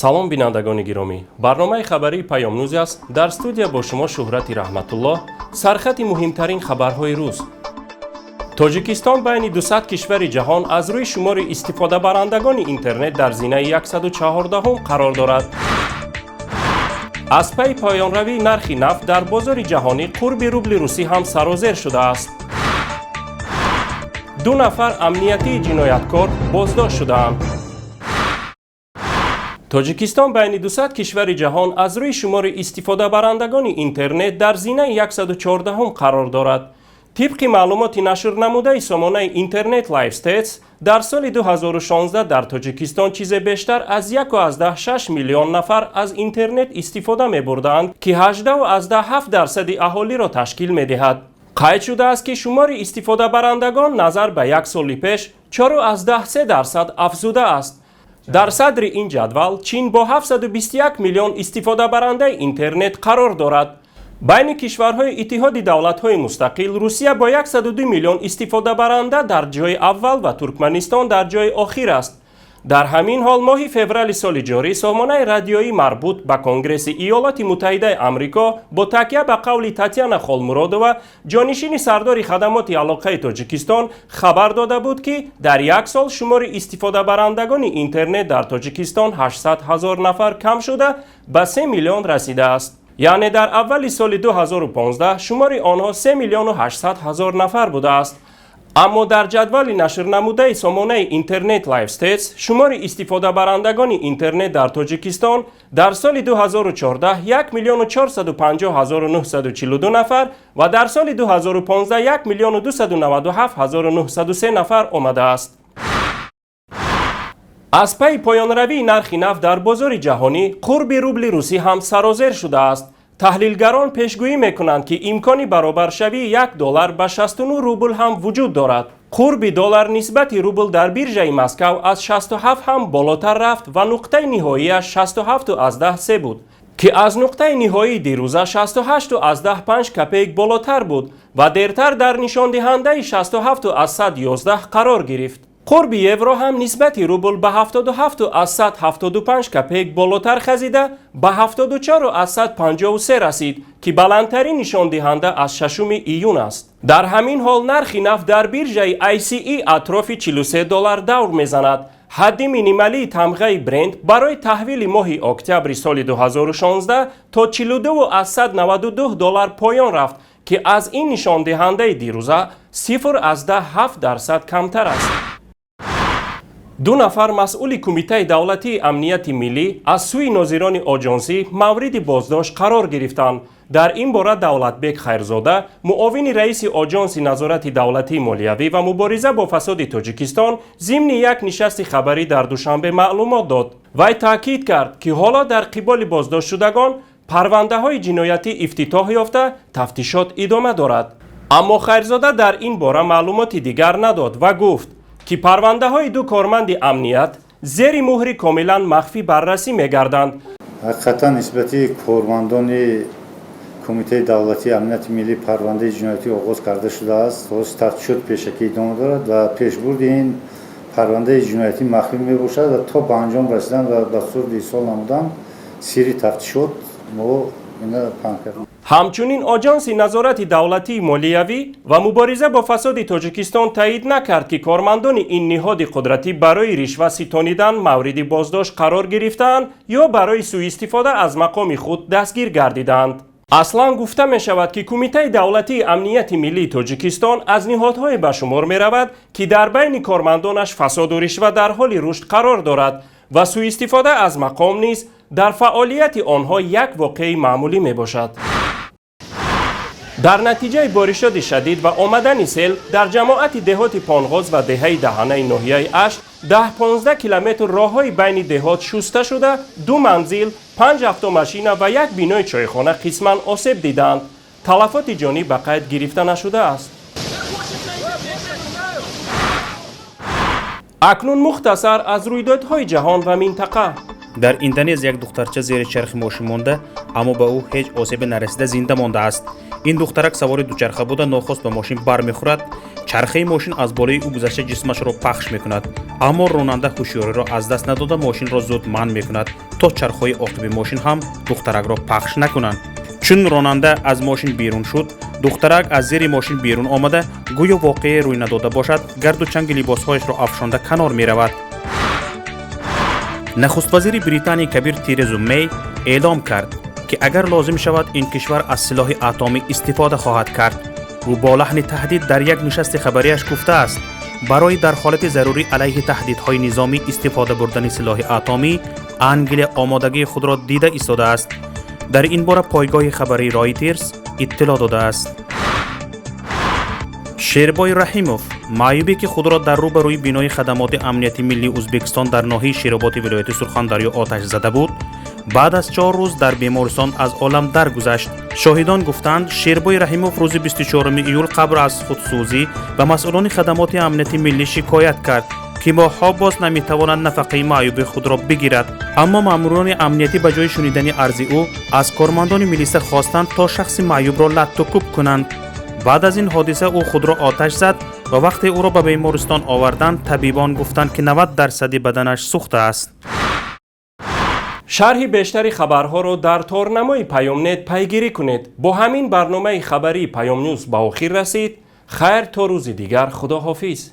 салом бинандагони гиромӣ, барномаи хабарии паёмнӯз аст. Дар студия бо шумо Шӯҳрати Раҳматуллоҳ. Сархати муҳимтарин хабарҳои рӯз. Тоҷикистон байни 200 кишвари ҷаҳон аз рӯи шумори истифодабарандагони интернет дар зинаи 114 қарор дорад. аз пайи поёнравии нархи нафт дар бозори ҷаҳонӣ қурби рубли русӣ ҳам сарозер шудааст. 2 нафар амниятии ҷинояткор боздошт шудаанд. тоҷикистон байни 200 кишвари ҷаҳон аз рӯи шумори истифодабарандагони интернет дар зинаи 114 қарор дорад. тибқи маълумоти нашрнамудаи сомонаи Internet Live Stats, дар соли 2016 дар тоҷикистон чизе бештар аз 1.6 миллион нафар аз интернет истифода мебурданд, ки 18.7% аҳолиро ташкил медиҳад. қайд шудааст, ки шумори истифодабарандагон назар ба як соли пеш 4.3% афзуда аст. дар садри ин ҷадвал Чин бо 721 миллион истифодабарандаи интернет қарор дорад. байни кишварҳои иттиҳоди давлатҳои мустақил Русия бо 102 миллион истифодабаранда дар ҷойи аввал ва Туркманистон дар ҷойи охир аст. дар ҳамин ҳол моҳи феврали соли ҷорӣ сомонаи радиои марбут ба Конгресси Иёлоти Муттаҳидаи Амрико бо такя ба қавли Татьяна Холмуродова, ҷонишини сардори хадамоти алоқаи Тоҷикистон, хабар дода буд, ки дар як сол шумори истифодабарандагони интернет дар Тоҷикистон 800 ҳазор нафар кам шуда ба 3 миллион расидааст. яъне дар аввали соли 2015 шумори онҳо 3 миллиону 800 ҳазор нафар будааст. аммо дар ҷадвали нашрнамудаи сомонаи Internet Live Stats шумори истифодабарандагони интернет дар Тоҷикистон дар соли 2014 1 миллиону 450 ҳазору 942 нафар ва дар соли 2015 1 миллиону 297 ҳазору 903 нафар омадааст. аз пайи поёнравии нархи нафт дар бозори ҷаҳонӣ қурби рубли русӣ ҳам сарозер шудааст. таҳлилгарон пешгӯӣ мекунанд, ки имкони баробаршавии $1 ба 69 рубл ҳам вуҷуд дорад. қурби доллар нисбати рубл дар биржаи Маскав аз 67 ҳам болотар рафт ва нуқтаи ниҳоияш 67.3 буд, ки аз нуқтаи ниҳоии дирӯза 68.5 копейк болотар буд ва дертар дар нишондиҳандаи 67.11 қарор гирифт. қурби евро ҳам нисбати рубл ба 77.75 копейк болотар хазида ба 74.53 расид, ки баландтарин нишондиҳанда аз 6 июн аст. дар ҳамин ҳол нархи нафт дар биржаи ICE атрофи $43 давр мезанад. ҳадди минималии тамғаи Brent барои таҳвили моҳи октябри соли 2016 то $42.92 поён рафт, ки аз ин нишондиҳандаи дирӯза 0.7% камтар аст. 2 нафар масъули Кумитаи давлатии амнияти миллӣ аз сӯи нозирони оҷонсӣ мавриди боздошт қарор гирифтанд. дар ин бора Давлатбек Хайрзода, муовини раиси оҷонси назорати давлатии молиявӣ ва мубориза бо фасоди Тоҷикистон, зимни як нишасти хабарӣ дар душанбе маълумот дод. вай таъкид кард, ки ҳоло дар қиболи боздоштшудагон парвандаҳои ҷиноятӣ ифтитоҳ ёфта, тафтишот идома дорад. аммо Хайрзода дар ин бора маълумоти дигар надод ва гуфт, ки парвандаҳои 2 корманди амният зери муҳри комилан махфӣ баррасӣ мегарданд. ҳақиқатан нисбати кормандони Кумитаи давлатии амнияти миллӣ парвандаи ҷиноятӣ оғоз карда шудааст. ҳозир тафтишот пешакӣ идома дорад ва пешбурди ин парвандаи ҷиноятӣ махфӣ мебошад ва то ба анҷом расидан ва ба сурди изҳол намудан сирри тафтишот мо ина паҳн кардем. ҳамчунин оҷонси назорати давлатии молиявӣ ва мубориза бо фасоди Тоҷикистон таъид накард, ки кормандони ин ниҳоди қудратӣ барои ришва ситонидан мавриди боздошт қарор гирифтаанд ё барои сӯистифода аз мақоми худ дастгир гардиданд. аслан гуфта мешавад, ки Кумитаи давлатии амнияти миллии Тоҷикистон аз ниҳодҳое ба шумор меравад, ки дар байни кормандонаш фасоду ришва дар ҳоли рушд қарор дорад ва сӯистифода аз мақом низ дар фаъолияти онҳо як воқеаи маъмулӣ мебошад. дар натиҷаи боришоти шадид ва омадани сел дар ҷамоати деҳоти Понғоз ва деҳаи Даҳанаи ноҳияи Ашт 10-15 километр роҳҳои байни деҳот шуста шуда, 2 манзил, 5 автомошина ва як бинои чойхона қисман осеб диданд. талафоти ҷонӣ ба қайд гирифта нашудааст. акнун мухтасар аз рӯйдодҳои ҷаҳон ва минтақа. дар Индонезия як духтарча зери чархи мошин монда, аммо ба ӯ ҳеҷ осебе нарасида зинда мондааст. این دخترک سوار دوچرخه بوده، ناخواست به ماشین برمیخورد. چرخه ماشین از بالای او گذشته جسمش را پخش میکند، اما راننده هوشیاری را از دست نداده ماشین را زود منع میکند تا چرخهای عاقب ماشین هم دخترک را پخش نکنند. چون راننده از ماشین بیرون شد، دخترک از زیر ماشین بیرون آمده گویا واقعه روی نداده باشد، گرد و چنگ لباسهایش را افشانده کنار می رود. نخست وزیر بریتانیای کبیر ترزا می اعلام کرد که اگر لازم شود این کشور از سلاح اتمی استفاده خواهد کرد. او با لحن تهدید در یک نشست خبریش گفته است برای در حالت ضروری علیه تهدیدهای نظامی استفاده بردن سلاح اتمی انگلیس آمادگی خود را دیده ایستاده است. در این باره پایگاه خبری رایترز اطلاع داده است. شیربای رحیموف معیوبی که خود را در روبروی بینای خدمات امنیتی ملی ازبکستان در ناحیه شیراباد ولایت سرخاندریا آتش زده بود، بعد از 4 روز در بیمارستان از عالم درگذشت. شاهدان گفتند شیربای رحیموف روز 24 ایول قبل از خودسوزی به مسئولان خدمات امنیتی ملی شکایت کرد که ماه‌ها باز نمی‌تواند نفقه معیوب خود را بگیرد، اما ماموران امنیتی به جای شنیدن عرض او از کارمندان میلیسا خواستند تا شخص معیوب را لط و کوب کنند. بعد از این حادثه او خود را آتش زد و وقتی او را به بیمارستان آوردند طبیبان گفتند که 90% بدنش سوخته است. شرح بیشتری خبرها رو در تورنمای پیام نت پیگیری کنید. با همین برنامه خبری پیام نیوز به آخر رسید. خیر تا روز دیگر، خداحافظ.